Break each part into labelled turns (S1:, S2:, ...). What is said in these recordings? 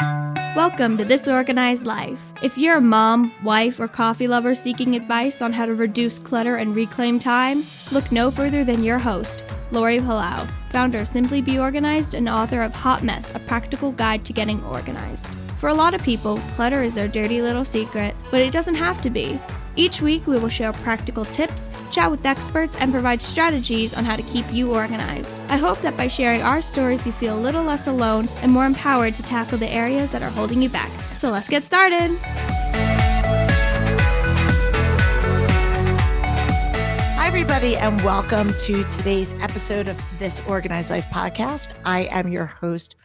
S1: Welcome to This Organized Life. If you're a mom, wife, or coffee lover seeking advice on how to reduce clutter and reclaim time, look no further than your host, Lori Palau, founder of Simply Be Organized and author of Hot Mess, a practical guide to getting organized. For a lot of people, clutter is their dirty little secret, but it doesn't have to be. Each week, we will share practical tips, chat with experts, and provide strategies on how to keep you organized. I hope that by sharing our stories, you feel a little less alone and more empowered to tackle the areas that are holding you back. So let's get started.
S2: Hi, everybody, and welcome to today's episode of This Organized Life podcast. I am your host,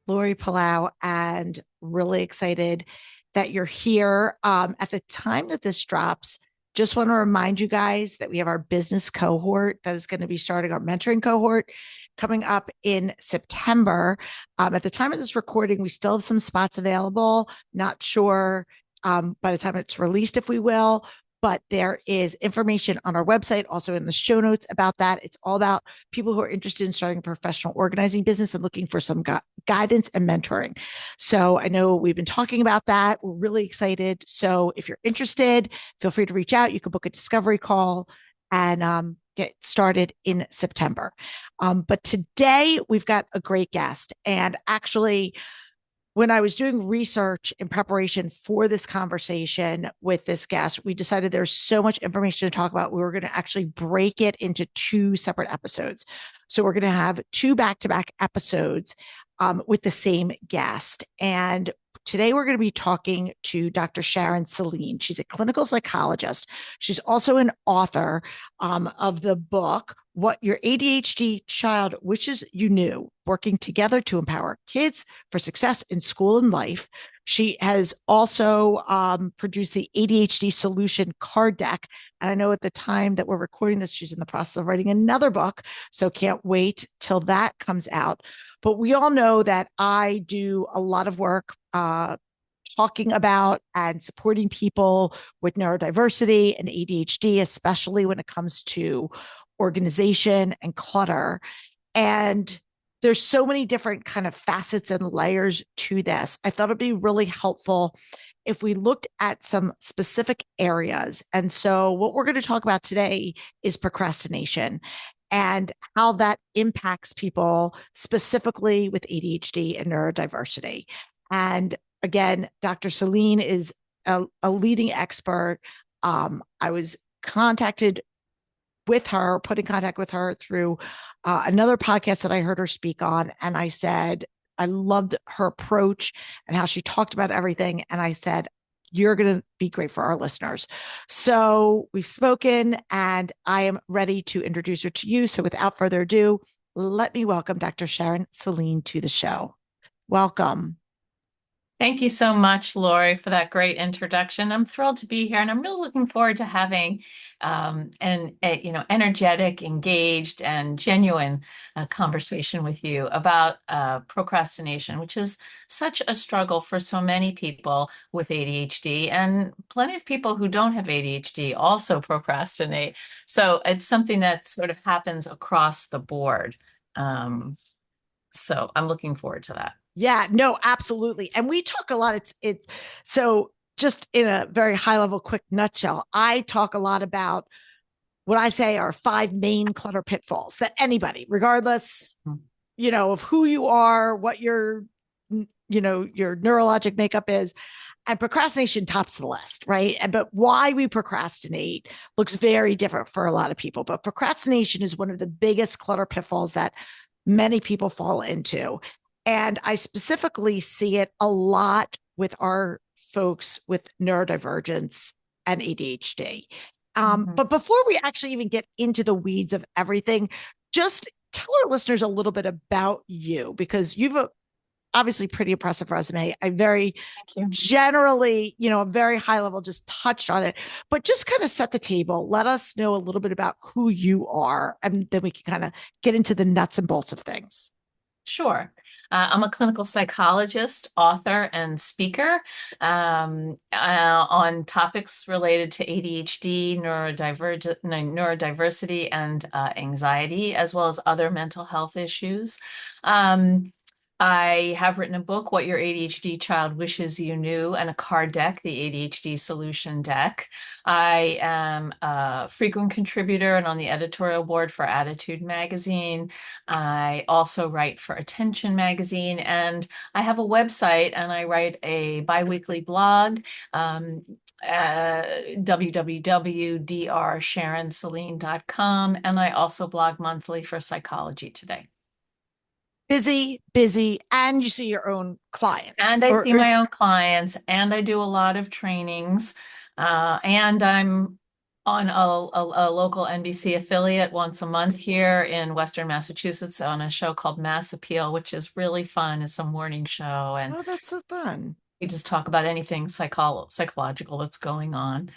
S2: Lori Palau, and really excited that you're here. At the time that this drops, just want to remind you guys that we have our business cohort that is going to be starting our mentoring cohort coming up in September. At the time of this recording, we still have some spots available. Not sure by the time it's released if we will, but there is information on our website, also in the show notes about that. It's all about people who are interested in starting a professional organizing business and looking for some guidance and mentoring. So I know we've been talking about that. We're really excited. So if you're interested, feel free to reach out. You can book a discovery call and get started in September. But today we've got a great guest. And actually, when I was doing research in preparation for this conversation with this guest, we decided there's so much information to talk about. We were going to actually break it into two separate episodes. So we're going to have two back-to-back episodes with the same guest. And today we're going to be talking to Dr. Sharon Saline. She's a clinical psychologist. She's also an author of the book, What Your ADHD Child Wishes You Knew, Working Together to Empower Kids for Success in School and Life. She has also produced the ADHD Solution Card Deck. And I know at the time that we're recording this, she's in the process of writing another book. So can't wait till that comes out. But we all know that I do a lot of work talking about and supporting people with neurodiversity and ADHD, especially when it comes to organization and clutter. And there's so many different kind of facets and layers to this. I thought it'd be really helpful if we looked at some specific areas. And so what we're going to talk about today is procrastination and how that impacts people specifically with ADHD and neurodiversity. And again, Dr. Saline is a leading expert. I was contacted with her, put in contact with her through another podcast that I heard her speak on. And I said, I loved her approach and how she talked about everything. And I said, you're going to be great for our listeners. So we've spoken and I am ready to introduce her to you. So without further ado, let me welcome Dr. Sharon Saline to the show. Welcome.
S3: Thank you so much, Lori, for that great introduction. I'm thrilled to be here, and I'm really looking forward to having an energetic, engaged, and genuine conversation with you about procrastination, which is such a struggle for so many people with ADHD, and plenty of people who don't have ADHD also procrastinate. So it's something that sort of happens across the board. So I'm looking forward to that.
S2: Yeah, no, absolutely. And we talk a lot. It's so just in a very high level, quick nutshell, I talk a lot about what I say are 5 main clutter pitfalls that anybody, regardless, of who you are, what your neurologic makeup is, and procrastination tops the list, right? But why we procrastinate looks very different for a lot of people. But procrastination is one of the biggest clutter pitfalls that many people fall into. And I specifically see it a lot with our folks with neurodivergence and ADHD. But before we actually even get into the weeds of everything, just tell our listeners a little bit about you, because you've a obviously pretty impressive resume. I very generally, a very high level, just touched on it, but just kind of set the table. Let us know a little bit about who you are, and then we can kind of get into the nuts and bolts of things.
S3: Sure. I'm a clinical psychologist, author, and speaker on topics related to ADHD, neurodiversity, and anxiety, as well as other mental health issues. I have written a book, What Your ADHD Child Wishes You Knew, and a card deck, the ADHD Solution Deck. I am a frequent contributor and on the editorial board for Attitude Magazine. I also write for Attention Magazine, and I have a website and I write a biweekly blog, www.drsharonceline.com, and I also blog monthly for Psychology Today.
S2: Busy, busy, and you see your own clients.
S3: And I see my own clients, and I do a lot of trainings, and I'm on a local NBC affiliate once a month here in Western Massachusetts on a show called Mass Appeal, which is really fun. It's a morning show, and
S2: Oh, that's so fun.
S3: we just talk about anything psychological that's going on.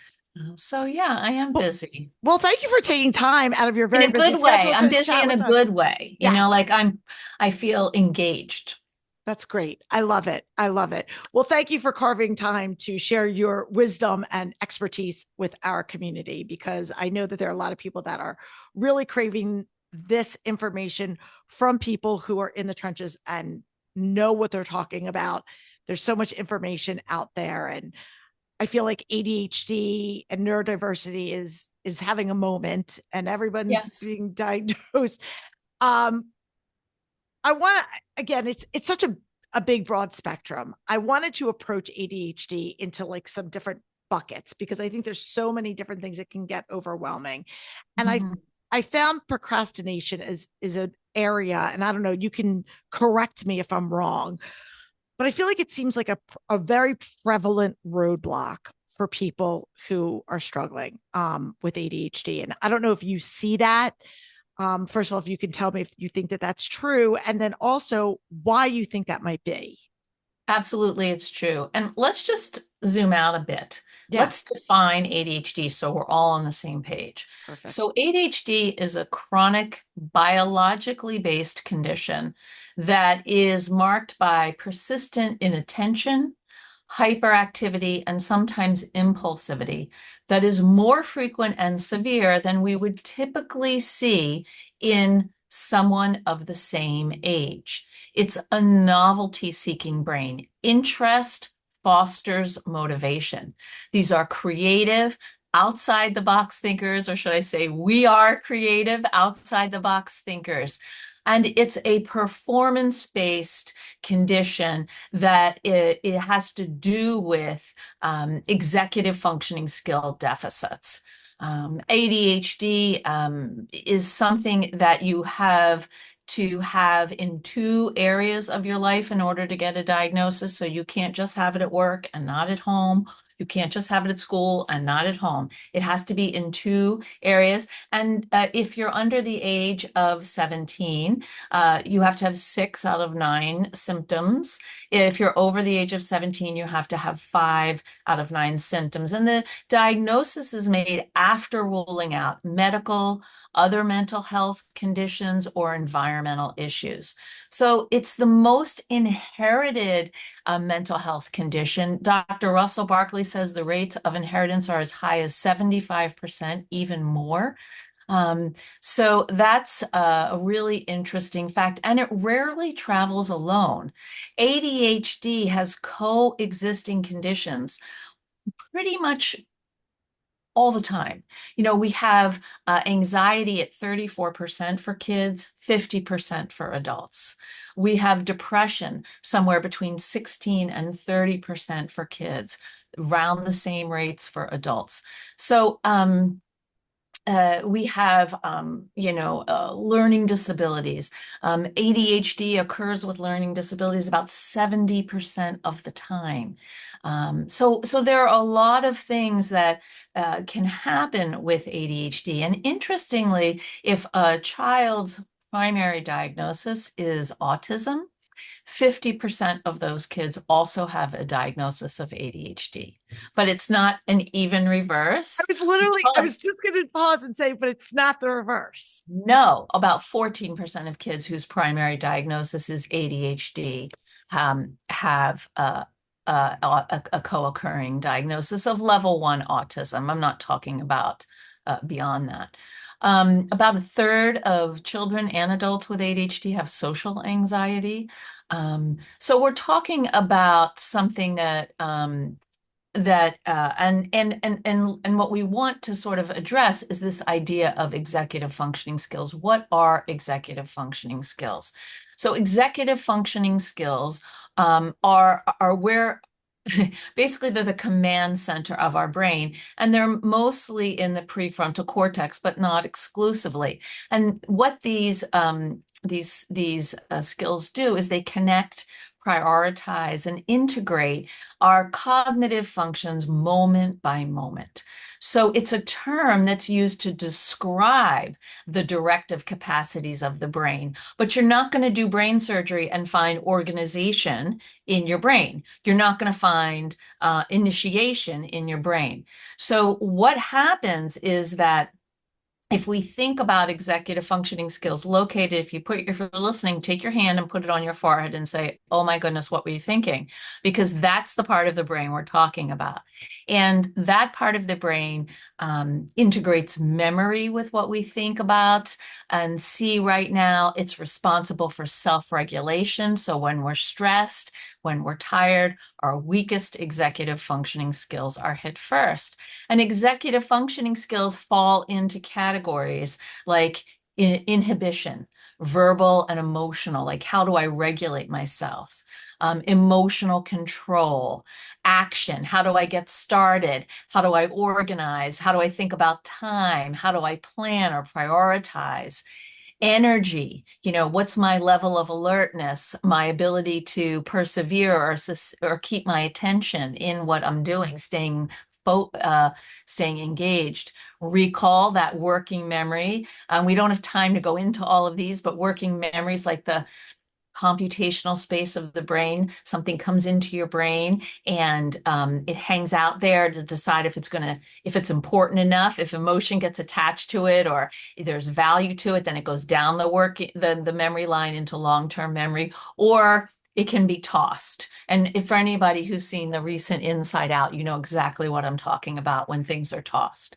S3: So yeah, I am busy.
S2: Well, thank you for taking time out of your very
S3: In a
S2: busy
S3: good way.
S2: schedule
S3: I'm
S2: to
S3: busy
S2: chat
S3: in a
S2: with us.
S3: good way. You know,
S2: Yes.
S3: like I feel engaged.
S2: That's great. I love it. I love it. Well, thank you for carving time to share your wisdom and expertise with our community, because I know that there are a lot of people that are really craving this information from people who are in the trenches and know what they're talking about. There's so much information out there, and I feel like ADHD and neurodiversity is having a moment, and everyone's
S3: Yes.
S2: being diagnosed. I want to, again, it's such a big, broad spectrum. I wanted to approach ADHD into like some different buckets, because I think there's so many different things that can get overwhelming. And I found procrastination is an area, and I don't know, you can correct me if I'm wrong, but I feel like it seems like a very prevalent roadblock for people who are struggling with ADHD. And I don't know if you see that. First of all, if you can tell me if you think that that's true, and then also why you think that might be.
S3: Absolutely, it's true. And let's just zoom out a bit.
S2: Yeah.
S3: Let's define ADHD so we're all on the same page.
S2: Perfect.
S3: So ADHD is a chronic biologically based condition that is marked by persistent inattention, hyperactivity, and sometimes impulsivity that is more frequent and severe than we would typically see in someone of the same age. It's a novelty-seeking brain. Interest fosters motivation. These are creative, outside the box thinkers, or should I say, we are creative, outside the box thinkers. And it's a performance-based condition that it has to do with executive functioning skill deficits. ADHD is something that you have to have in two areas of your life in order to get a diagnosis. So you can't just have it at work and not at home. You can't just have it at school and not at home. It has to be in two areas. And if you're under the age of 17, you have to have 6 out of 9 symptoms. If you're over the age of 17, you have to have 5 out of 9 symptoms. And the diagnosis is made after ruling out medical, other mental health conditions, or environmental issues. So it's the most inherited mental health condition. Dr. Russell Barkley says the rates of inheritance are as high as 75%, even more. So that's a really interesting fact, and it rarely travels alone. ADHD has coexisting conditions pretty much all the time. You know, we have anxiety at 34% for kids, 50% for adults. We have depression somewhere between 16 and 30% for kids, around the same rates for adults. So, we have, learning disabilities. ADHD occurs with learning disabilities about 70% of the time. So there are a lot of things that can happen with ADHD. And interestingly, if a child's primary diagnosis is autism, 50% of those kids also have a diagnosis of ADHD, but it's not an even reverse.
S2: I was just going to pause and say, but it's not the reverse.
S3: No, about 14% of kids whose primary diagnosis is ADHD have a co-occurring diagnosis of level 1 autism. I'm not talking about beyond that. About a third of children and adults with ADHD have social anxiety. So we're talking about something that and what we want to sort of address is this idea of executive functioning skills. What are executive functioning skills? So executive functioning skills are where basically they're the command center of our brain, and they're mostly in the prefrontal cortex, but not exclusively. And what these skills do is they connect, prioritize, and integrate our cognitive functions moment by moment. So it's a term that's used to describe the directive capacities of the brain, but you're not going to do brain surgery and find organization in your brain. You're not going to find initiation in your brain. So what happens is that if we think about executive functioning skills located, if you're listening, take your hand and put it on your forehead and say, oh my goodness, what were you thinking? Because that's the part of the brain we're talking about. And that part of the brain integrates memory with what we think about. And see, right now, it's responsible for self-regulation. So when we're stressed, when we're tired, our weakest executive functioning skills are hit first. And executive functioning skills fall into categories like inhibition, verbal and emotional, like how do I regulate myself? Emotional control, action, how do I get started? How do I organize? How do I think about time? How do I plan or prioritize? Energy, what's my level of alertness, my ability to persevere or keep my attention in what I'm doing, staying engaged. Recall, that working memory. We don't have time to go into all of these, but working memories like the computational space of the brain. Something comes into your brain and it hangs out there to decide if it's important enough, if emotion gets attached to it or there's value to it, then it goes down the memory line into long-term memory, or it can be tossed. And if for anybody who's seen the recent Inside Out, you know exactly what I'm talking about when things are tossed.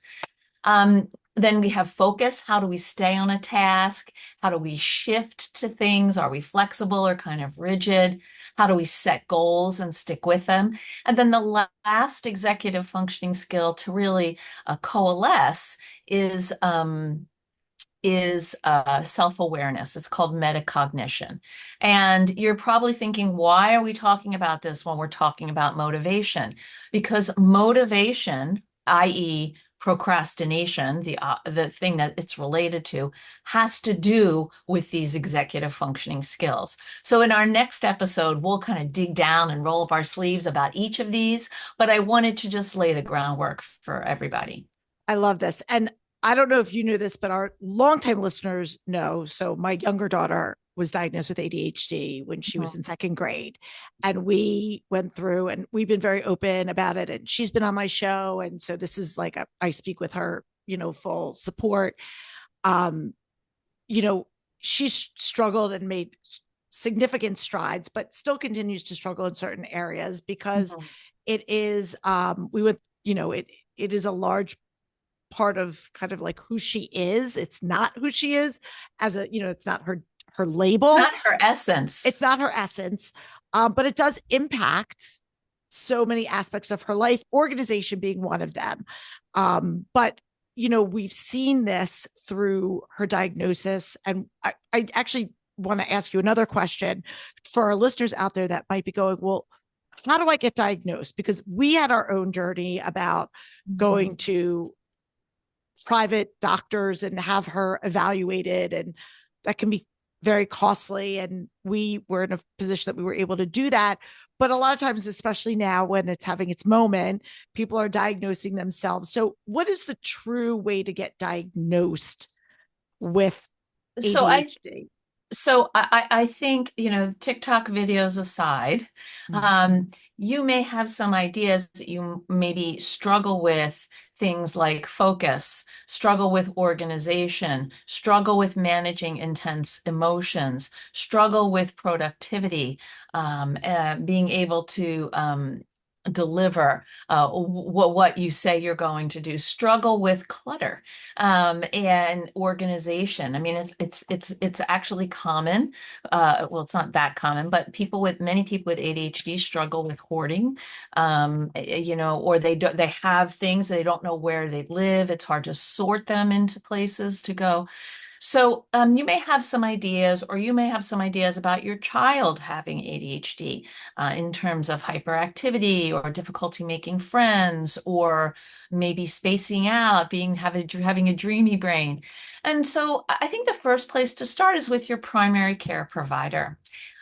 S3: Then we have focus. How do we stay on a task? How do we shift to things? Are we flexible or kind of rigid? How do we set goals and stick with them? And then the last executive functioning skill to really coalesce is self-awareness. It's called metacognition. And you're probably thinking, why are we talking about this when we're talking about motivation? Because motivation, i.e., procrastination, the thing that it's related to, has to do with these executive functioning skills. So in our next episode, we'll kind of dig down and roll up our sleeves about each of these, but I wanted to just lay the groundwork for everybody.
S2: I love this. And I don't know if you knew this, but our longtime listeners know. So my younger daughter was diagnosed with ADHD when she was in second grade. And we went through and we've been very open about it. And she's been on my show. And so this is like, I speak with her, full support. She's struggled and made significant strides, but still continues to struggle in certain areas because it is, it is a large part of kind of like who she is. It's not who she is it's not her label.
S3: It's not her essence.
S2: It's not her essence. But it does impact so many aspects of her life, organization being one of them. But we've seen this through her diagnosis. And I actually want to ask you another question for our listeners out there that might be going, well, how do I get diagnosed? Because we had our own journey about going to private doctors and have her evaluated, and that can be very costly. And we were in a position that we were able to do that. But a lot of times, especially now when it's having its moment, people are diagnosing themselves. So what is the true way to get diagnosed with ADHD?
S3: So I think, TikTok videos aside, you may have some ideas that you maybe struggle with things like focus, struggle with organization, struggle with managing intense emotions, struggle with productivity, being able to deliver what you say you're going to do. Struggle with clutter and organization. I mean, it's actually common. Well, it's not that common, but many people with ADHD struggle with hoarding. Or they have things, they don't know where they live. It's hard to sort them into places to go. So you may have some ideas, or you may have some ideas about your child having ADHD in terms of hyperactivity or difficulty making friends, or maybe spacing out, having a dreamy brain. And so I think the first place to start is with your primary care provider.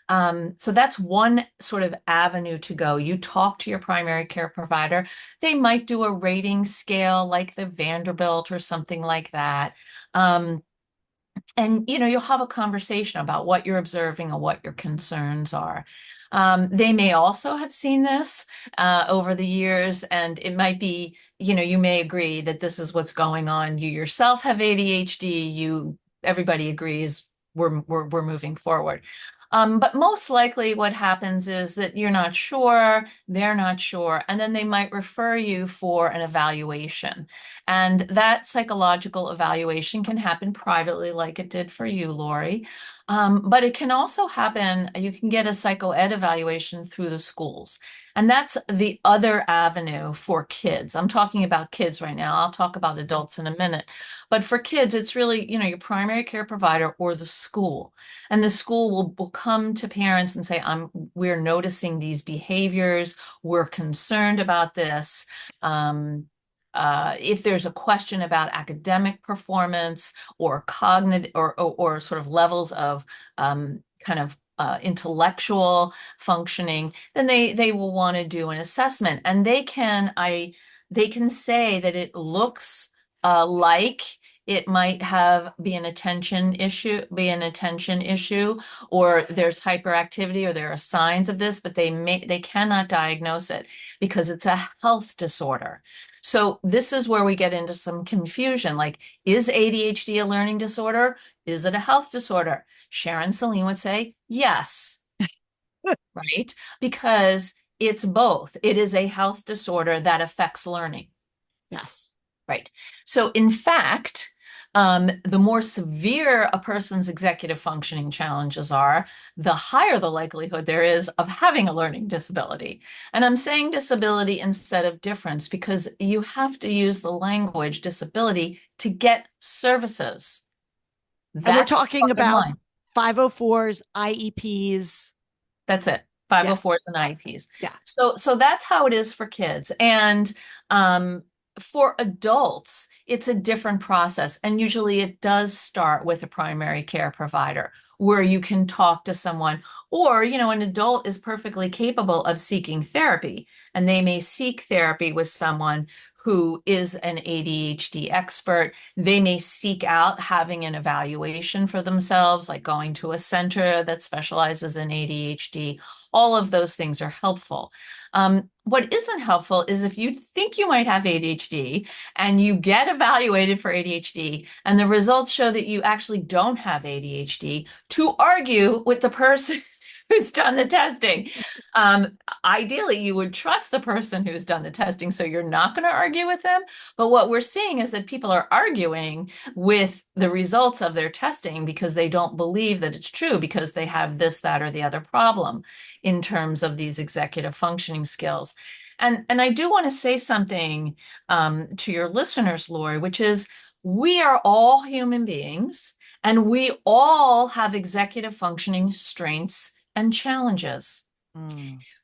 S3: So that's one sort of avenue to go. You talk to your primary care provider. They might do a rating scale like the Vanderbilt or something like that. And you'll have a conversation about what you're observing or what your concerns are. They may also have seen this over the years, and it might be, you may agree that this is what's going on. You yourself have ADHD. Everybody agrees we're moving forward. But most likely what happens is that you're not sure, they're not sure, and then they might refer you for an evaluation. And that psychological evaluation can happen privately, like it did for you, Lori. But it can also happen, you can get a psychoed evaluation through the schools. And that's the other avenue for kids. I'm talking about kids right now. I'll talk about adults in a minute. But for kids, it's really, your primary care provider or the school. And the school will come to parents and say, we're noticing these behaviors. We're concerned about this. If there's a question about academic performance or cognitive or sort of levels of intellectual functioning, then they will want to do an assessment, and they can say that it looks like it might be an attention issue, or there's hyperactivity, or there are signs of this, but they cannot diagnose it because it's a health disorder. So this is where we get into some confusion. Like, is ADHD a learning disorder? Is it a health disorder? Sharon Saline would say yes, right? Because it's both. It is a health disorder that affects learning.
S2: Yes.
S3: Right. So in fact, the more severe a person's executive functioning challenges are, the higher the likelihood there is of having a learning disability. And I'm saying disability instead of difference because you have to use the language disability to get services.
S2: And we're talking about 504s, IEPs.
S3: That's it. 504s and IEPs.
S2: Yeah.
S3: So that's how it is for kids. And for adults, it's a different process. And usually it does start with a primary care provider where you can talk to someone, or, an adult is perfectly capable of seeking therapy, and they may seek therapy with someone who is an ADHD expert. They may seek out having an evaluation for themselves, like going to a center that specializes in ADHD. All of those things are helpful. What isn't helpful is if you think you might have ADHD and you get evaluated for ADHD and the results show that you actually don't have ADHD, to argue with the person who's done the testing. Ideally, you would trust the person who's done the testing, so you're not going to argue with them. But what we're seeing is that people are arguing with the results of their testing because they don't believe that it's true, because they have this, that, or the other problem in terms of these executive functioning skills. And I do want to say something to your listeners, Lori, which is we are all human beings, and we all have executive functioning strengths and challenges.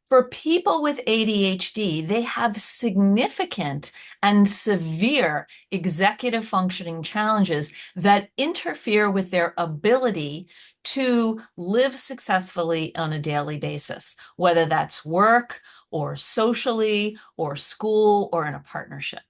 S3: For people with ADHD, they have significant and severe executive functioning challenges that interfere with their ability to live successfully on a daily basis, whether that's work or socially or school or in a partnership.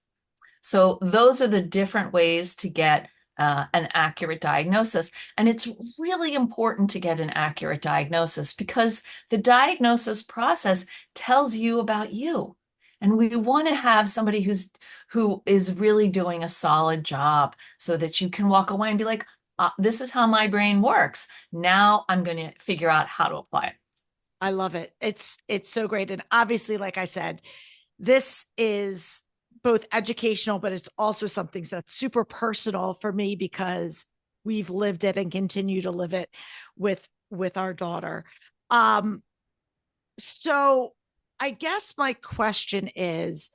S3: So those are the different ways to get an accurate diagnosis. And it's really important to get an accurate diagnosis because the diagnosis process tells you about you. And we want to have somebody who is really doing a solid job so that you can walk away and be like, this is how my brain works. Now I'm going to figure out how to apply it.
S2: I love it. It's so great. And obviously, like I said, this is both educational, but it's also something that's super personal for me because we've lived it and continue to live it with our daughter. Um, so I guess my question is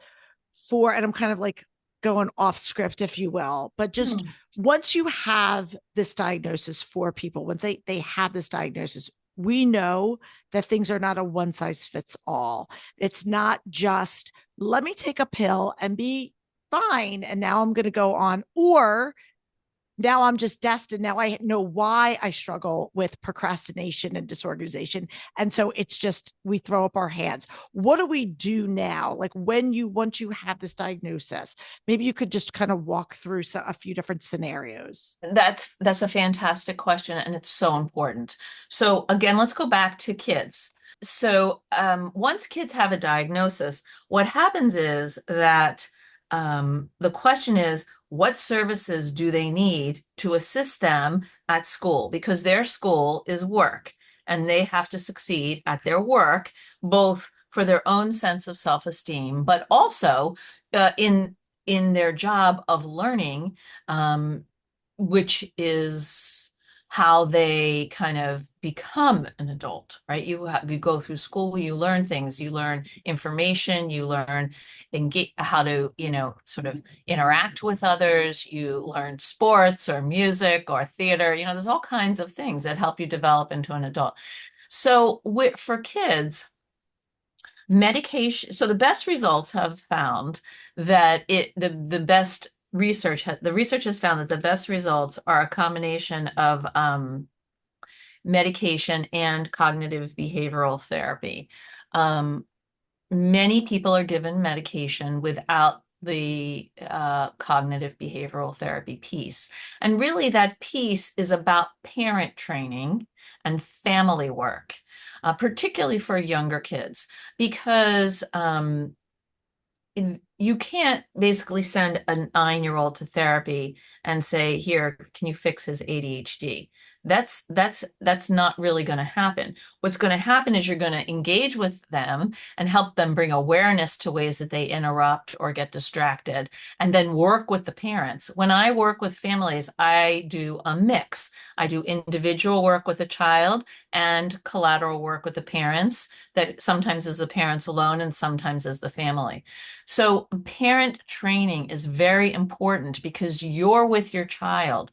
S2: and I'm kind of like going off script, if you will, but just once you have this diagnosis for people, once they have this diagnosis, we know that things are not a one size fits all. It's not just let me take a pill and be fine and now I'm going to go on, or now I'm just destined. Now I know why I struggle with procrastination and disorganization. And so it's just, we throw up our hands. What do we do now? Like once you have this diagnosis, maybe you could just kind of walk through a few different scenarios.
S3: That's a fantastic question, and it's so important. So again, let's go back to kids. So once kids have a diagnosis, what happens is that the question is, what services do they need to assist them at school? Because their school is work, and they have to succeed at their work, both for their own sense of self-esteem, but also in their job of learning, which is how they kind of become an adult, right? You go through school, you learn things, you learn information, you learn how to, sort of interact with others, you learn sports or music or theater, there's all kinds of things that help you develop into an adult. So for kids, medication, so the best results have found that the research has found that the best results are a combination of medication and cognitive behavioral therapy. Many people are given medication without the cognitive behavioral therapy piece. And really that piece is about parent training and family work, particularly for younger kids, because you can't basically send a 9-year-old to therapy and say, here, can you fix his ADHD? That's not really going to happen. What's going to happen is you're going to engage with them and help them bring awareness to ways that they interrupt or get distracted, and then work with the parents. When I work with families, I do a mix. I do individual work with a child and collateral work with the parents, that sometimes is the parents alone and sometimes is the family. So parent training is very important because you're with your child.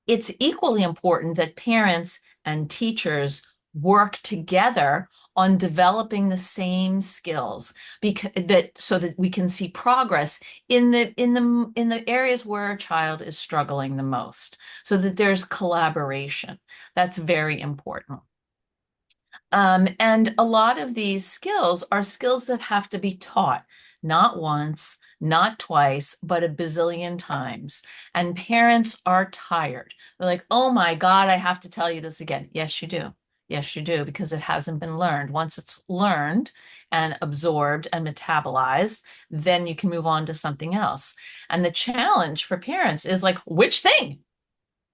S3: It's equally important that parents and teachers work together on developing the same skills, so that we can see progress in the areas where a child is struggling the most, so that there's collaboration. That's very important. And a lot of these skills are skills that have to be taught, not once, not twice, but a bazillion times. And parents are tired. They're like, oh my God, I have to tell you this again. Yes, you do. Yes, you do, because it hasn't been learned. Once it's learned and absorbed and metabolized, then you can move on to something else. And the challenge for parents is like, which thing?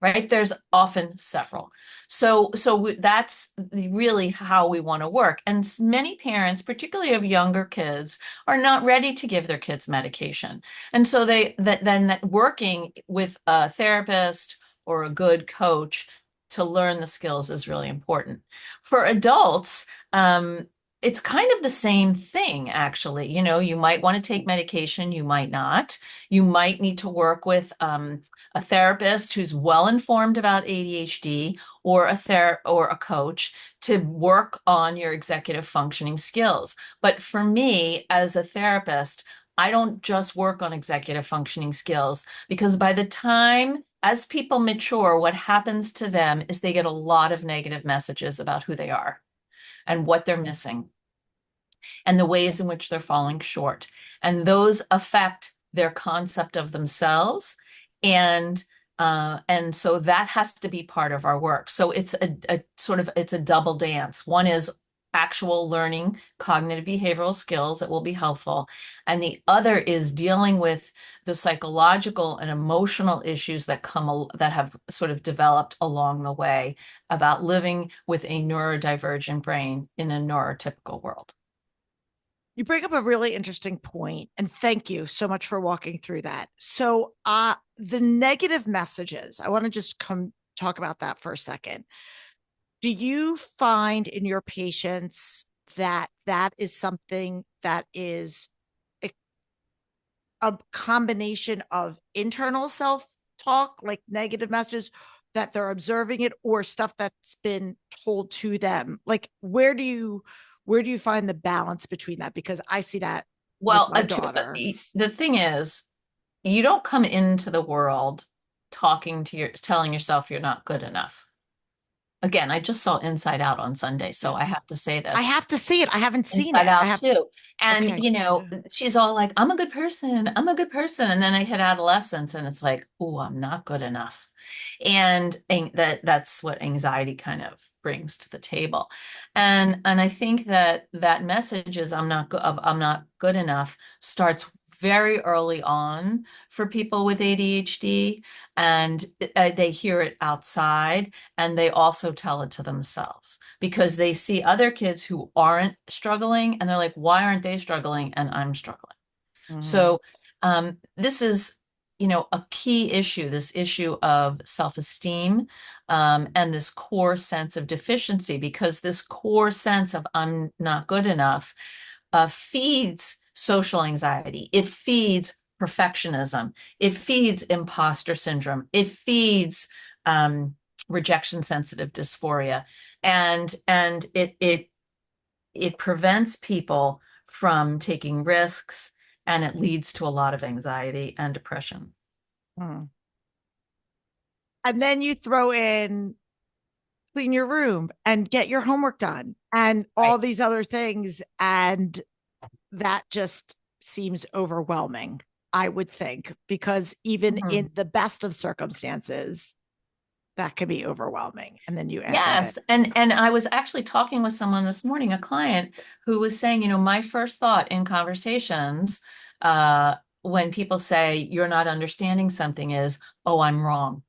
S3: Right? There's often several. So that's really how we want to work. And many parents, particularly of younger kids, are not ready to give their kids medication. And so then working with a therapist or a good coach to learn the skills is really important. For adults, it's kind of the same thing, actually. You might want to take medication, you might not. You might need to work with a therapist who's well informed about ADHD, or a coach to work on your executive functioning skills. But for me, as a therapist, I don't just work on executive functioning skills, because by the time as people mature, what happens to them is they get a lot of negative messages about who they are and what they're missing and the ways in which they're falling short. And those affect their concept of themselves. And so that has to be part of our work. So it's a double dance. One is actual learning cognitive behavioral skills that will be helpful. And the other is dealing with the psychological and emotional issues that that have sort of developed along the way about living with a neurodivergent brain in a neurotypical world.
S2: You bring up a really interesting point, and thank you so much for walking through that. So, the negative messages, I want to just come talk about that for a second. Do you find in your patients that that is something that is a combination of internal self-talk, like negative messages that they're observing it, or stuff that's been told to them? Like, where do you find the balance between that? Because I see that with
S3: Well,
S2: my daughter.
S3: the thing is, you don't come into the world telling yourself you're not good enough. Again, I just saw Inside Out on Sunday, so I have to say
S2: I
S3: this.
S2: have to see it. I haven't seen
S3: Inside
S2: it. I
S3: Out
S2: have.
S3: too. And,
S2: Okay.
S3: she's all like, I'm a good person. I'm a good person. And then I hit adolescence and it's like, oh, I'm not good enough. And that's what anxiety kind of brings to the table. And I think that that message is I'm not good enough starts very early on for people with ADHD, and they hear it outside, and they also tell it to themselves because they see other kids who aren't struggling and they're like, why aren't they struggling and I'm struggling?
S2: Mhm.
S3: So this is, a key issue, this issue of self-esteem, and this core sense of deficiency, because this core sense of I'm not good enough feeds social anxiety. It feeds perfectionism. It feeds imposter syndrome. It feeds rejection sensitive dysphoria, and it prevents people from taking risks, and it leads to a lot of anxiety and depression.
S2: Mhm. And then you throw in clean your room and get your homework done and all
S3: Right.
S2: these other things. And that just seems overwhelming, I would think, because even in
S3: Mhm.
S2: the best of circumstances, that can be overwhelming. And then you add that in.
S3: Yes. And I was actually talking with someone this morning, a client, who was saying, my first thought in conversations, when people say you're not understanding something is, oh, I'm wrong.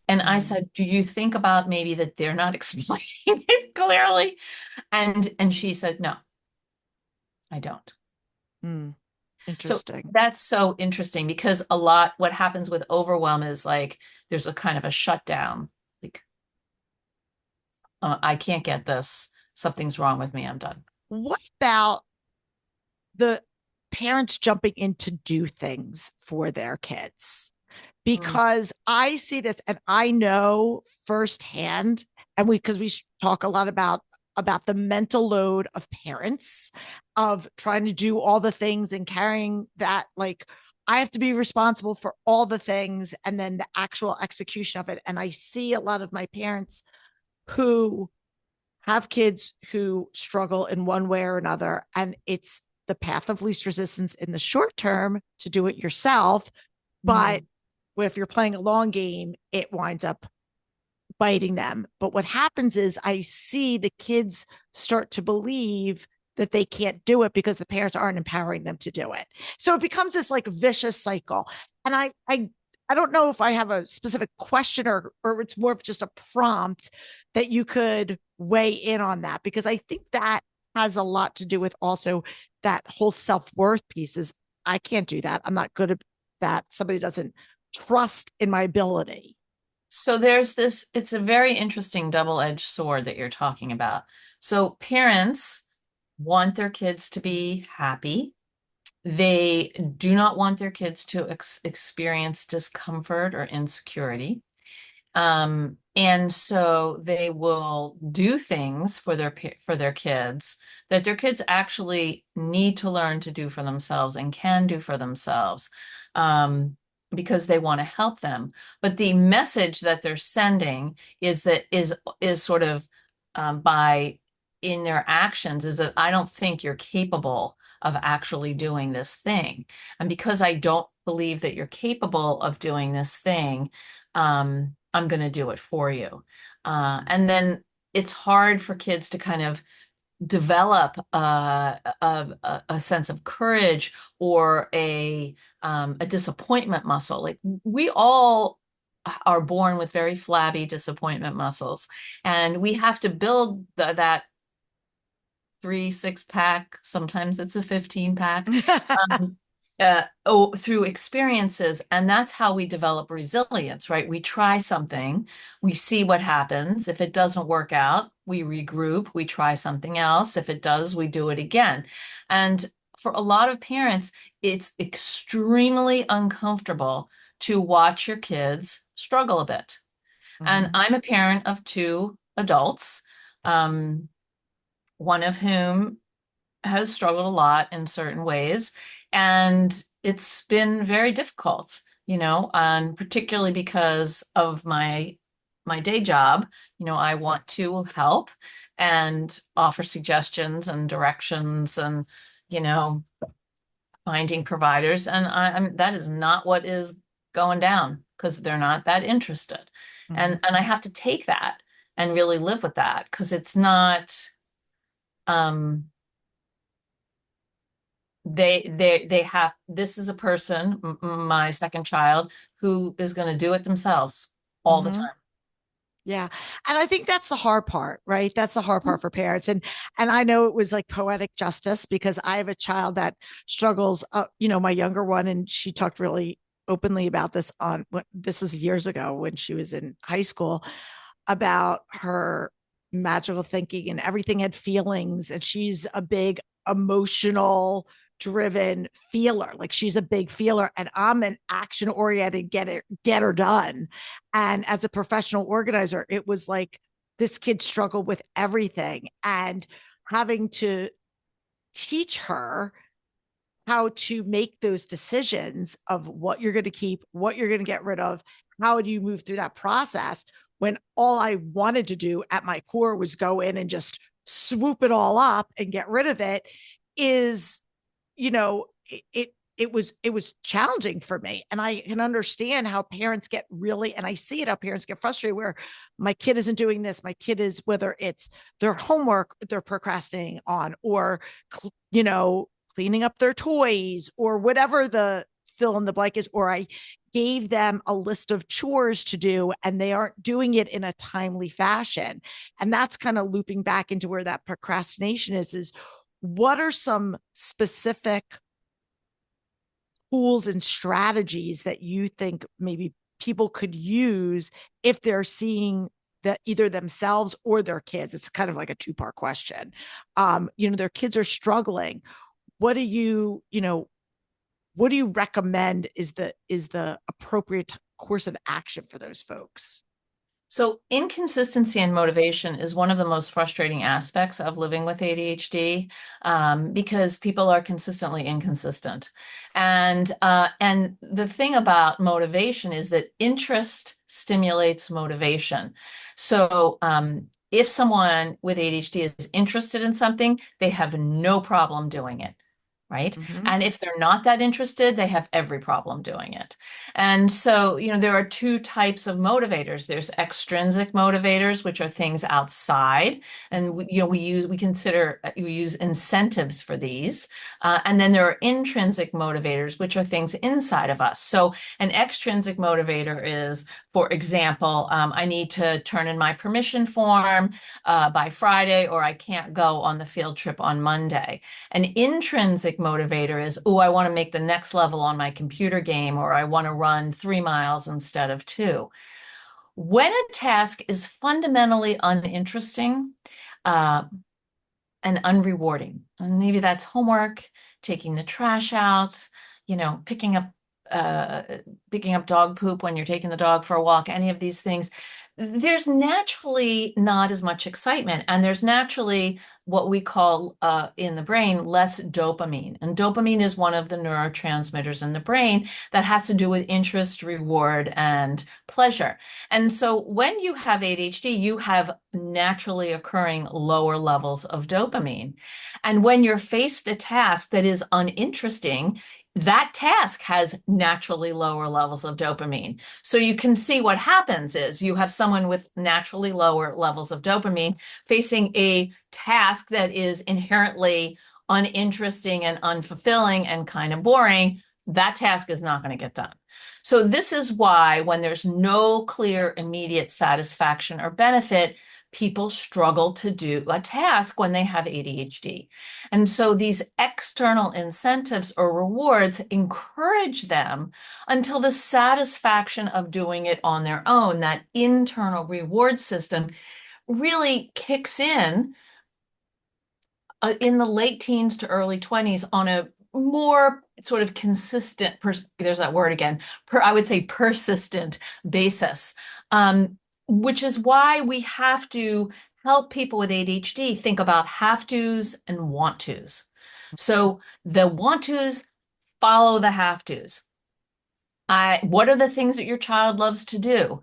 S3: And I
S2: Mm,
S3: said, do you think about maybe that they're not explaining it clearly? And she said, no, I don't.
S2: mm,
S3: So
S2: interesting.
S3: that's so interesting because what happens with overwhelm is like there's a kind of a shutdown. Like, I can't get this. Something's wrong with me. I'm done.
S2: What about the parents jumping in to do things for their kids?
S3: Mm.
S2: Because I see this and I know firsthand, and because we talk a lot about the mental load of parents of trying to do all the things and carrying that, like, I have to be responsible for all the things and then the actual execution of it. And I see a lot of my parents who have kids who struggle in one way or another, and it's the path of least resistance in the short term to do it yourself. But
S3: Mhm.
S2: if you're playing a long game, it winds up biting them. But what happens is I see the kids start to believe that they can't do it because the parents aren't empowering them to do it. So it becomes this like vicious cycle. And I don't know if I have a specific question or it's more of just a prompt that you could weigh in on that, because I think that has a lot to do with also that whole self-worth piece is I can't do that. I'm not good at that. Somebody doesn't trust in my ability.
S3: So there's this, it's a very interesting double-edged sword that you're talking about. So parents want their kids to be happy. They do not want their kids to experience discomfort or insecurity. And so they will do things for their kids that their kids actually need to learn to do for themselves and can do for themselves, because they want to help them. But the message that they're sending is sort of, by in their actions, is that I don't think you're capable of actually doing this thing. And because I don't believe that you're capable of doing this thing, I'm going to do it for you. And then it's hard for kids to kind of develop a sense of courage or a disappointment muscle. Like we all are born with very flabby disappointment muscles, and we have to build that 3 6 pack. Sometimes it's a 15 pack. Um, through experiences, and that's how we develop resilience, right? We try something, we see what happens. If it doesn't work out, we regroup, we try something else. If it does, we do it again. And for a lot of parents, it's extremely uncomfortable to watch your kids struggle a bit. And
S2: Mhm.
S3: I'm a parent of two adults, um, one of whom has struggled a lot in certain ways, and it's been very difficult, and particularly because of my day job. I want to help and offer suggestions and directions and, you know, finding providers, and that is not what is going down because they're not that interested.
S2: Mhm.
S3: And I have to take that and really live with that because it's not um they have, this is a person, my second child, who is going to do it themselves all the
S2: Mhm.
S3: time.
S2: Yeah. And I think that's the hard part, right? That's the hard part for parents. And I know it was like poetic justice because I have a child that struggles, my younger one, and she talked really openly about this on what this was years ago when she was in high school about her magical thinking and everything had feelings. And she's a big emotional driven feeler. Like she's a big feeler and I'm an action oriented get her done. And as a professional organizer, it was like this kid struggled with everything and having to teach her how to make those decisions of what you're going to keep, what you're going to get rid of. How do you move through that process when all I wanted to do at my core was go in and just swoop it all up and get rid of it is, it was challenging for me. And I can understand how parents get really, and I see it how parents get frustrated where my kid isn't doing this. My kid is, whether it's their homework they're procrastinating on, or, you know, cleaning up their toys or whatever the fill in the blank is, or I gave them a list of chores to do and they aren't doing it in a timely fashion. And that's kind of looping back into where that procrastination is what are some specific tools and strategies that you think maybe people could use if they're seeing that either themselves or their kids? It's kind of like a two-part question. Their kids are struggling. What do what do you recommend is the appropriate course of action for those folks?
S3: So inconsistency and motivation is one of the most frustrating aspects of living with ADHD, because people are consistently inconsistent. And the thing about motivation is that interest stimulates motivation. So if someone with ADHD is interested in something, they have no problem doing it. Right.
S2: Mm-hmm.
S3: And if they're not that interested, they have every problem doing it. And so, there are two types of motivators. There's extrinsic motivators, which are things outside. And we use incentives for these. And then there are intrinsic motivators, which are things inside of us. So an extrinsic motivator is, for example, I need to turn in my permission form by Friday, or I can't go on the field trip on Monday. An intrinsic motivator is, oh, I want to make the next level on my computer game, or I want to run 3 miles instead of 2. When a task is fundamentally uninteresting uh, and unrewarding, and maybe that's homework, taking the trash out, picking up dog poop when you're taking the dog for a walk, any of these things, there's naturally not as much excitement. And there's naturally what we call in the brain less dopamine. And dopamine is one of the neurotransmitters in the brain that has to do with interest, reward, and pleasure. And so when you have ADHD, you have naturally occurring lower levels of dopamine. And when you're faced a task that is uninteresting, that task has naturally lower levels of dopamine. So you can see what happens is you have someone with naturally lower levels of dopamine facing a task that is inherently uninteresting and unfulfilling and kind of boring. That task is not going to get done. So this is why when there's no clear immediate satisfaction or benefit, people struggle to do a task when they have ADHD. And so these external incentives or rewards encourage them until the satisfaction of doing it on their own, that internal reward system, really kicks in the late teens to early 20s on a more sort of consistent, there's that word again, I would say persistent basis. Which is why we have to help people with ADHD think about have tos and want tos. So the want tos follow the have tos. What are the things that your child loves to do?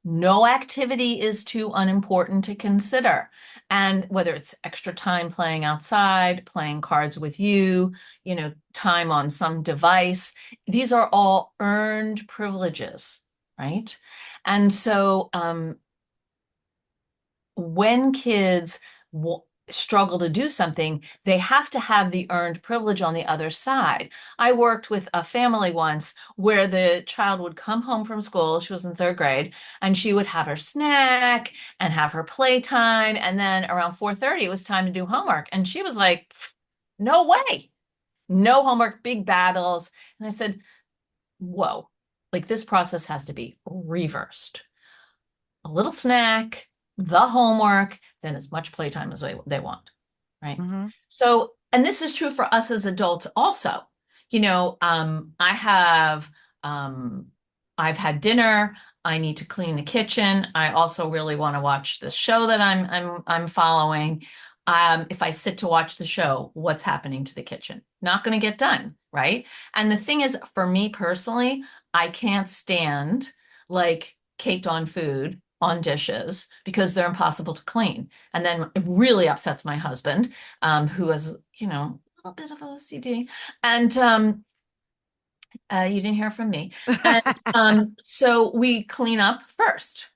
S3: No activity is too unimportant to consider. And whether it's extra time playing outside, playing cards with you, time on some device, these are all earned privileges, right? And so when kids struggle to do something, they have to have the earned privilege on the other side. I worked with a family once where the child would come home from school, she was in third grade, and she would have her snack and have her playtime. And then around 4:30, it was time to do homework. And she was like, no way, no homework, big battles. And I said, whoa, like this process has to be reversed. A little snack, the homework, then as much playtime as they want, right?
S2: Mm-hmm.
S3: So, and this is true for us as adults also. I've had dinner. I need to clean the kitchen. I also really want to watch the show that I'm following. If I sit to watch the show, what's happening to the kitchen? Not going to get done, right? And the thing is, for me personally, I can't stand like caked on food on dishes because they're impossible to clean. And then it really upsets my husband, who has, a little bit of OCD. And you didn't hear from me. And so we clean up first,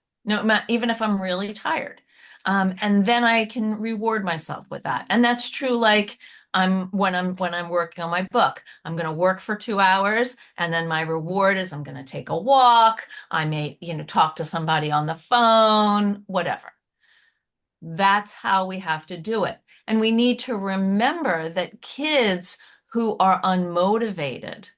S3: even if I'm really tired. And then I can reward myself with that. And that's true, like when I'm working on my book, I'm going to work for 2 hours, and then my reward is I'm going to take a walk. I may, talk to somebody on the phone, whatever. That's how we have to do it. And we need to remember that kids who are unmotivated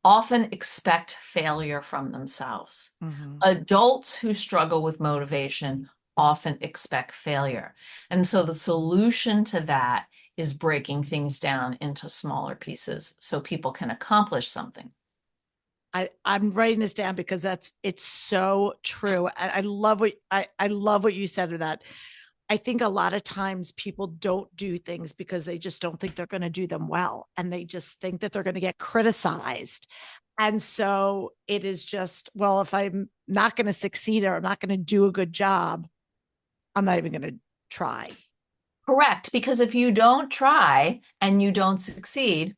S3: often expect failure from themselves.
S2: Mm-hmm.
S3: Adults who struggle with motivation often expect failure. And so the solution to that is breaking things down into smaller pieces so people can accomplish something.
S2: I'm writing this down because it's so true. I love what you said to that. I think a lot of times people don't do things because they just don't think they're going to do them well. And they just think that they're going to get criticized. And so it is just, well, if I'm not going to succeed or I'm not going to do a good job, I'm not even going to try.
S3: Correct. Because if you don't try and you don't succeed,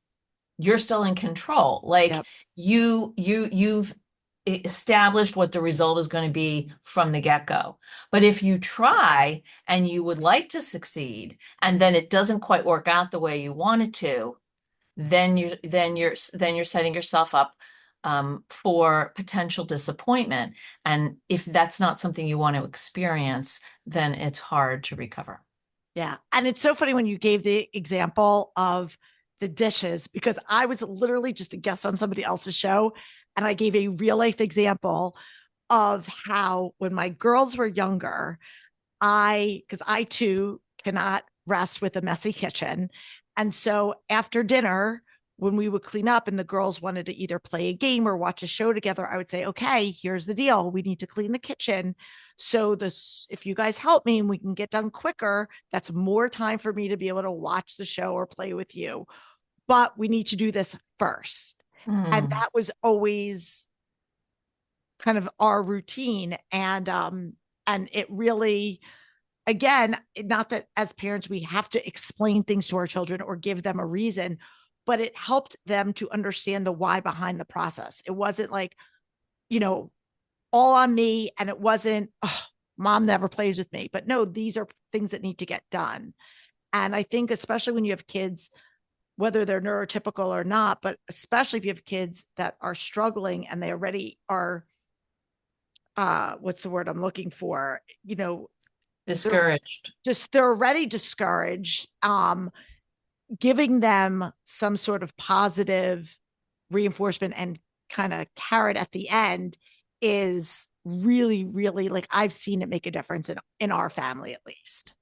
S3: you're still in control. Like
S2: Yep.
S3: you've established what the result is going to be from the get-go. But if you try and you would like to succeed and then it doesn't quite work out the way you want it to, then you're setting yourself up for potential disappointment. And if that's not something you want to experience, then it's hard to recover.
S2: Yeah. And it's so funny when you gave the example of the dishes, because I was literally just a guest on somebody else's show. And I gave a real life example of how when my girls were younger, because I too cannot rest with a messy kitchen. And so after dinner, when we would clean up and the girls wanted to either play a game or watch a show together, I would say, okay, here's the deal. We need to clean the kitchen. So if you guys help me and we can get done quicker, that's more time for me to be able to watch the show or play with you. But we need to do this first. And that was always kind of our routine. And it really, again, not that as parents, we have to explain things to our children or give them a reason, but it helped them to understand the why behind the process. It wasn't like, all on me, and it wasn't, oh, mom never plays with me. But no, these are things that need to get done. And I think, especially when you have kids, whether they're neurotypical or not, but especially if you have kids that are struggling and they already are, what's the word I'm looking for?
S3: Discouraged.
S2: They're already discouraged. Giving them some sort of positive reinforcement and kind of carrot at the end is really, really, like, I've seen it make a difference in our family, at least.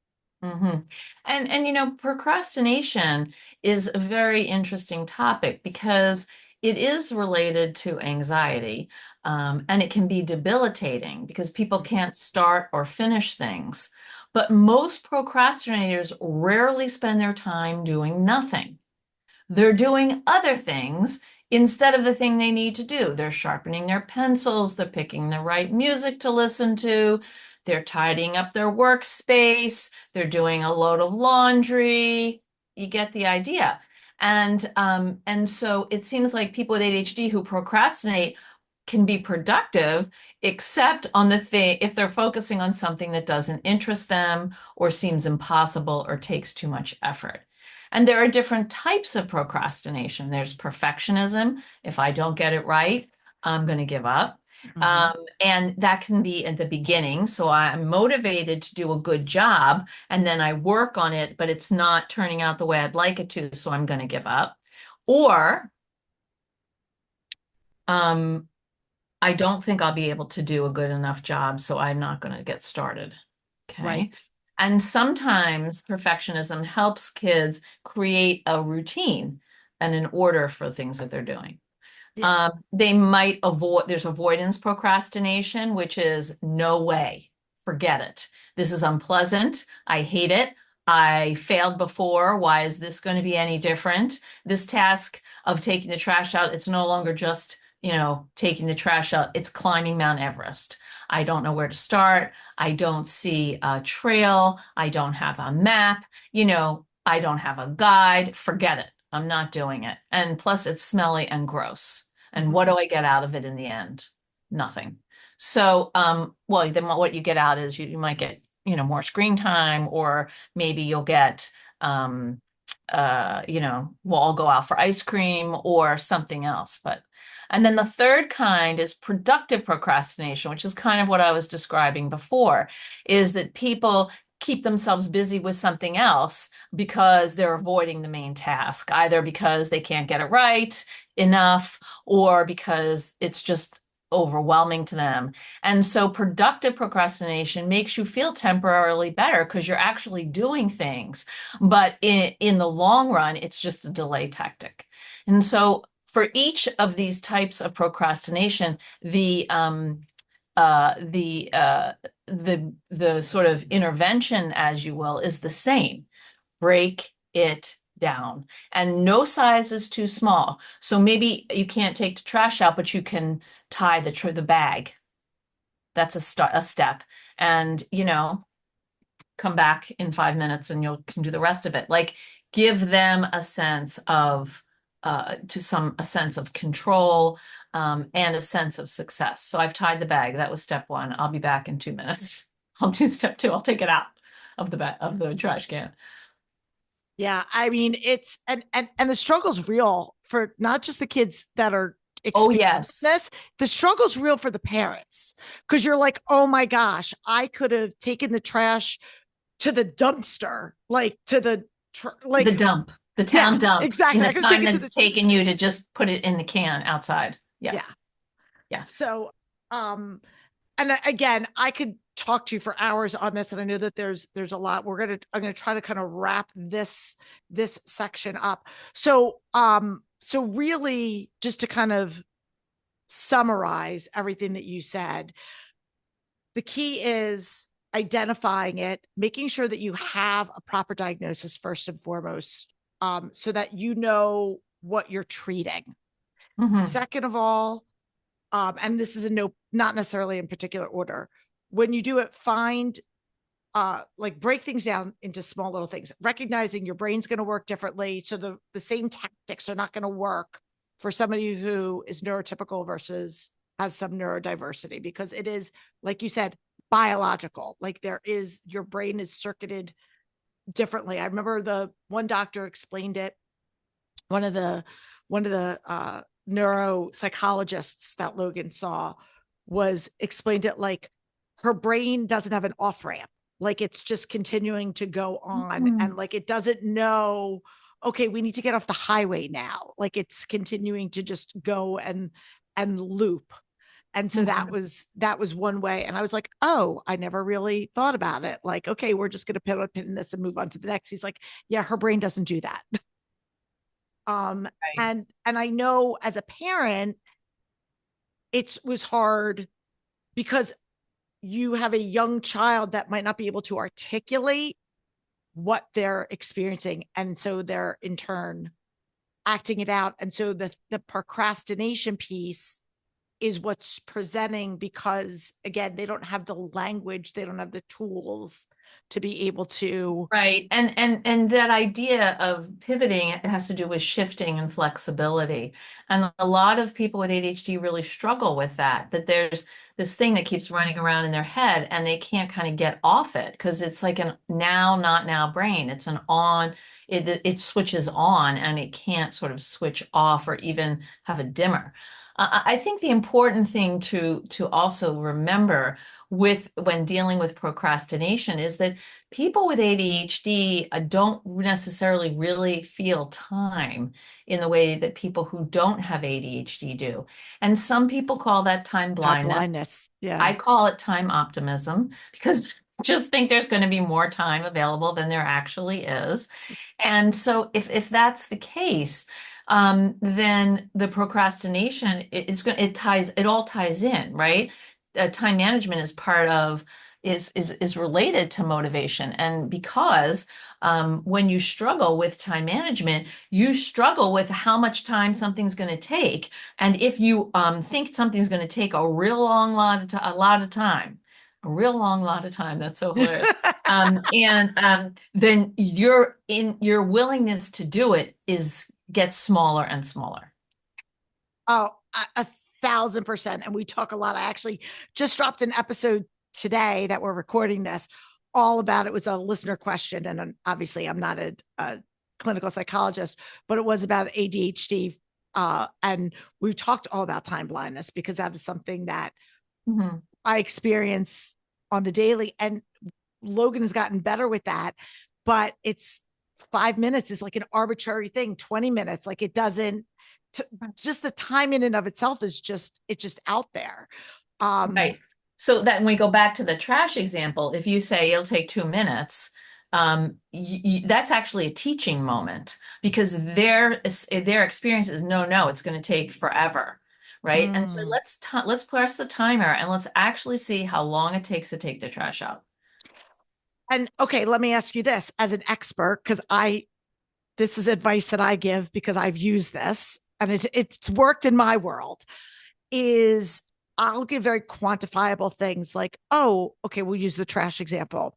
S3: Mm-hmm. And procrastination is a very interesting topic because it is related to anxiety, and it can be debilitating because people can't start or finish things. But most procrastinators rarely spend their time doing nothing. They're doing other things instead of the thing they need to do. They're sharpening their pencils, they're picking the right music to listen to, they're tidying up their workspace, they're doing a load of laundry. You get the idea. And so it seems like people with ADHD who procrastinate can be productive, except on the thing if they're focusing on something that doesn't interest them or seems impossible or takes too much effort. And there are different types of procrastination. There's perfectionism. If I don't get it right, I'm going to give up. And that can be at the beginning. So I'm motivated to do a good job and then I work on it, but it's not turning out the way I'd like it to. So I'm going to give up. Or I don't think I'll be able to do a good enough job. So I'm not going to get started. Okay.
S2: Right.
S3: And sometimes perfectionism helps kids create a routine and an order for things that they're doing.
S2: Yeah.
S3: They might there's avoidance procrastination, which is no way, forget it. This is unpleasant. I hate it. I failed before. Why is this going to be any different? This task of taking the trash out, it's no longer just, taking the trash out. It's climbing Mount Everest. I don't know where to start. I don't see a trail. I don't have a map. I don't have a guide. Forget it. I'm not doing it. And plus, it's smelly and gross. And what do I get out of it in the end? Nothing. So, well, then what you get out is you might get, more screen time, or maybe you'll get, we'll all go out for ice cream or something else. And then the third kind is productive procrastination, which is kind of what I was describing before, is that people keep themselves busy with something else because they're avoiding the main task, either because they can't get it right enough or because it's just overwhelming to them. And so productive procrastination makes you feel temporarily better because you're actually doing things. But in the long run, it's just a delay tactic. And so for each of these types of procrastination, the sort of intervention, as you will, is the same. Break it down. And no size is too small. So maybe you can't take the trash out, but you can tie the bag. That's a step. And, come back in 5 minutes and you can do the rest of it. Like, give them a sense of a sense of control, and a sense of success. So I've tied the bag. That was step 1. I'll be back in 2 minutes. I'll do step 2. I'll take it out of the trash can.
S2: Yeah, I mean, it's and the struggle's real for not just the kids that are experiencing this. The struggle's real for the parents, because you're like, oh my gosh, I could have taken the trash to the dumpster, the
S3: dump. The town dump.
S2: Exactly.
S3: In the time that it's taken you to just put it in the can outside. Yeah.
S2: So, and again, I could talk to you for hours on this, and I know that there's a lot. I'm gonna try to kind of wrap this section up. So really, just to kind of summarize everything that you said, the key is identifying it, making sure that you have a proper diagnosis first and foremost, so that you know what you're treating. Second of all, and this is not necessarily in particular order, when you do it, find like break things down into small little things, recognizing your brain's going to work differently. So the same tactics are not going to work for somebody who is neurotypical versus has some neurodiversity, because it is, like you said, biological. Like your brain is circuited differently. I remember the one doctor explained it. One of the neuropsychologists that Logan saw was explained it like her brain doesn't have an off ramp. Like it's just continuing to go on, and like it doesn't know, okay, we need to get off the highway now. Like it's continuing to just go and loop. And so that was one way. And I was like, oh, I never really thought about it. Like, okay, we're just going to put a pin in this and move on to the next. He's like, yeah, her brain doesn't do that.
S3: Right.
S2: And I know as a parent, it was hard because you have a young child that might not be able to articulate what they're experiencing. And so they're in turn acting it out. And so the procrastination piece is what's presenting, because again, they don't have the language, they don't have the tools to be able to.
S3: Right. And that idea of pivoting, it has to do with shifting and flexibility. And a lot of people with ADHD really struggle with that there's this thing that keeps running around in their head and they can't kind of get off it because it's like an now, not now brain. It's an on, it switches on and it can't sort of switch off or even have a dimmer. I think the important thing to also remember when dealing with procrastination is that people with ADHD don't necessarily really feel time in the way that people who don't have ADHD do. And some people call that time blindness.
S2: Yeah.
S3: I call it time optimism because I just think there's going to be more time available than there actually is. And so if that's the case, then the procrastination it all ties in, right? Time management is part of is related to motivation, and because when you struggle with time management, you struggle with how much time something's going to take, and if you think something's going to take a real long lot of time. A real long lot of time. That's so hilarious. Then your willingness to do it gets smaller and smaller.
S2: Oh, 1,000%. And we talk a lot. I actually just dropped an episode today that we're recording this all about. It was a listener question. And obviously I'm not a clinical psychologist, but it was about ADHD. And we talked all about time blindness because that is something that I experience on the daily, and Logan has gotten better with that, but it's 5 minutes is like an arbitrary thing, 20 minutes. Like it doesn't, just the time in and of itself is just out there.
S3: Right. So that when we go back to the trash example, if you say it'll take 2 minutes, that's actually a teaching moment because their experience is no, it's going to take forever. Right. And so let's press the timer and let's actually see how long it takes to take the trash out.
S2: And okay, let me ask you this as an expert, because this is advice that I give because I've used this and it's worked in my world, is I'll give very quantifiable things like, oh, okay, we'll use the trash example.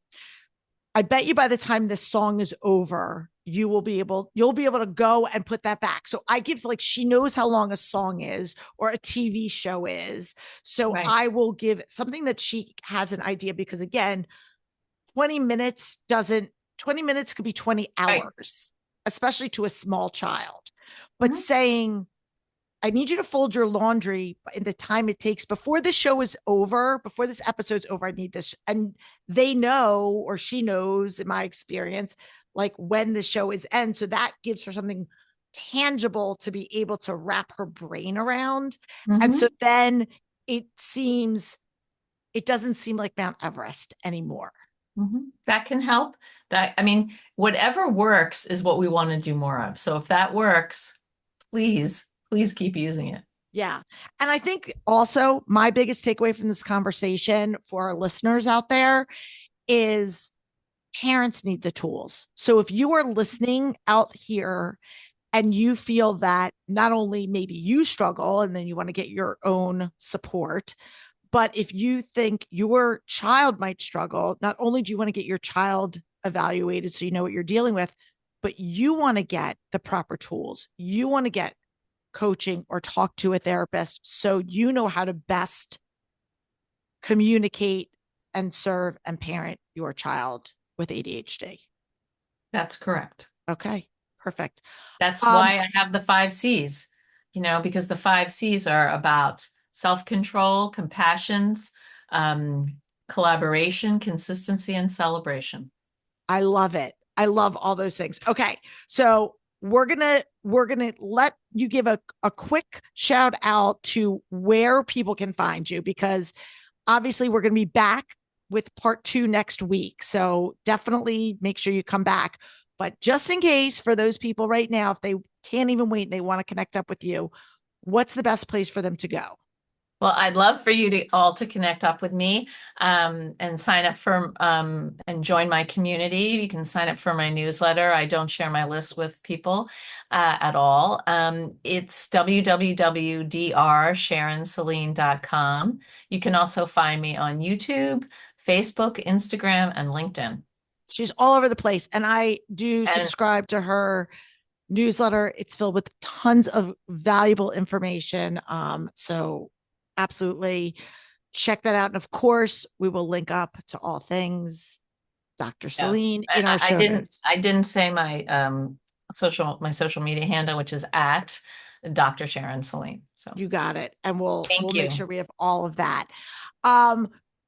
S2: I bet you by the time this song is over, you'll be able to go and put that back. So I give, like, she knows how long a song is or a TV show is. So right. I will give something that she has an idea, because again, 20 minutes could be 20 hours, right. Especially to a small child. But saying, I need you to fold your laundry in the time it takes before this show is over, before this episode's over, I need this. And they know, or she knows in my experience, like when the show is end. So that gives her something tangible to be able to wrap her brain around. And so then it doesn't seem like Mount Everest anymore.
S3: That can help. Whatever works is what we want to do more of. So if that works, please keep using it.
S2: Yeah. And I think also my biggest takeaway from this conversation for our listeners out there is parents need the tools. So if you are listening out here and you feel that not only maybe you struggle and then you want to get your own support, But if you think your child might struggle, not only do you want to get your child evaluated so you know what you're dealing with, but you want to get the proper tools. You want to get coaching or talk to a therapist so you know how to best communicate and serve and parent your child with ADHD.
S3: That's correct.
S2: Okay, perfect.
S3: That's why I have the 5 C's, because the 5 C's are about self-control, compassions, collaboration, consistency, and celebration.
S2: I love it. I love all those things. Okay. So we're going to let you give a quick shout out to where people can find you, because obviously we're going to be back with part 2 next week. So definitely make sure you come back. But just in case, for those people right now, if they can't even wait and they want to connect up with you, what's the best place for them to go?
S3: Well, I'd love for you all to connect up with me and sign up for and join my community. You can sign up for my newsletter. I don't share my list with people at all. It's www.drSharonSaline.com. You can also find me on YouTube, Facebook, Instagram, and LinkedIn.
S2: She's all over the place. And I do subscribe to her newsletter. It's filled with tons of valuable information. So absolutely check that out. And of course, we will link up to all things Dr. Saline in our show notes.
S3: I didn't say my social media handle, which is at Dr. Sharon Saline. So
S2: you got it. And we'll make sure we have all of that.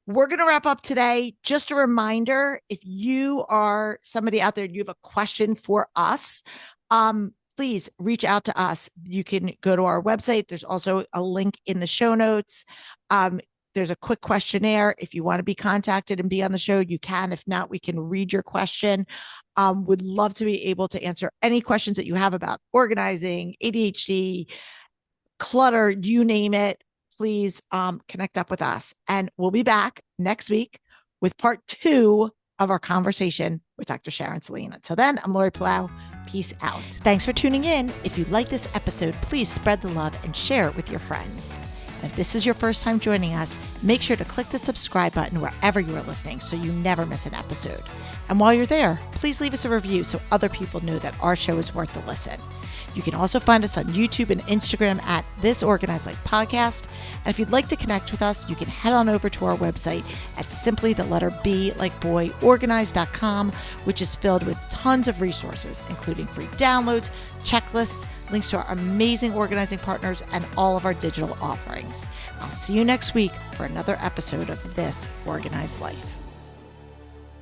S2: We're going to wrap up today. Just a reminder, if you are somebody out there, you have a question for us, please reach out to us. You can go to our website. There's also a link in the show notes. There's a quick questionnaire. If you want to be contacted and be on the show, you can. If not, we can read your question. Would love to be able to answer any questions that you have about organizing, ADHD, clutter, you name it. Please connect up with us. And we'll be back next week with part 2 of our conversation with Dr. Sharon Saline. Until then, I'm Lori Palau. Peace out. Thanks for tuning in. If you like this episode, please spread the love and share it with your friends. And if this is your first time joining us, make sure to click the subscribe button wherever you are listening so you never miss an episode. And while you're there, please leave us a review so other people know that our show is worth the listen. You can also find us on YouTube and Instagram at This Organized Life Podcast. And if you'd like to connect with us, you can head on over to our website at simply the letter B like boy organized.com, which is filled with tons of resources, including free downloads, checklists, links to our amazing organizing partners, and all of our digital offerings. I'll see you next week for another episode of This Organized Life.